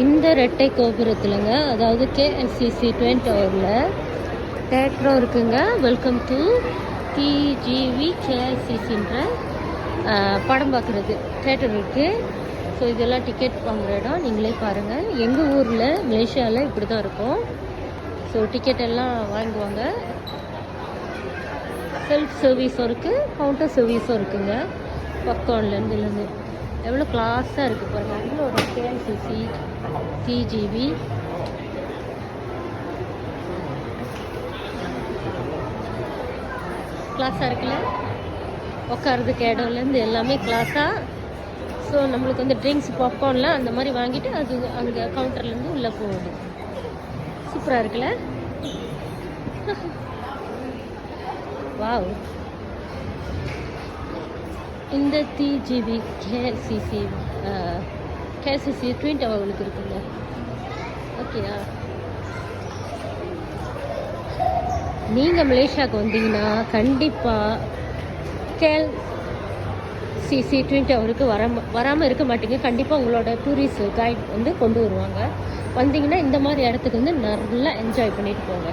இந்த ரெட்டை கோபுரத்துலங்க, அதாவது கேஎல்சிசி ட்வின் டவரில் தேட்டரும் இருக்குங்க. வெல்கம் டு டிஜிவி கேஎல்சிசின்ற படம் பார்க்குறது தேட்டர் இருக்குது. ஸோ இதெல்லாம் டிக்கெட் வாங்குற இடம், நீங்களே பாருங்கள். எங்கள் ஊரில் மலேசியாவில் இப்படி தான் இருக்கும். ஸோ டிக்கெட் எல்லாம் வாங்குவாங்க. செல்ஃப் சர்வீஸும் இருக்குது, கவுண்டர் சர்வீஸும் இருக்குங்க. பக்கம்லேருந்து இல்லைன்னு எவ்வளோ கிளாஸாக இருக்குது பாருங்கள். அவ்வளோ ஒரு கேஎல்சிசி டிஜிவி கிளாஸாக இருக்குல்ல, உட்காரதுக்கு இடம்லேருந்து எல்லாமே கிளாஸாக. ஸோ நம்மளுக்கு வந்து ட்ரிங்க்ஸ் பாப்கார்ன்லாம் அந்த மாதிரி வாங்கிட்டு அது அங்கே கவுண்டர்லேருந்து உள்ளே போகுது. சூப்பராக இருக்குல்ல. வாவ். இந்த டிஜிவி கேஎல்சிசி ட்வின் டவர்களுக்கு இருக்குங்க. ஓகேயா, நீங்கள் மலேசியாவுக்கு வந்தீங்கன்னா கண்டிப்பாக கேஎல்சிசி ட்வின் டவருக்கு வராமல் இருக்க மாட்டீங்க. கண்டிப்பாக உங்களோட டூரிஸ்ட் கைட் வந்து கொண்டு வருவாங்க. வந்தீங்கன்னா இந்த மாதிரி இடத்துக்கு வந்து நல்லா என்ஜாய் பண்ணிட்டு போங்க.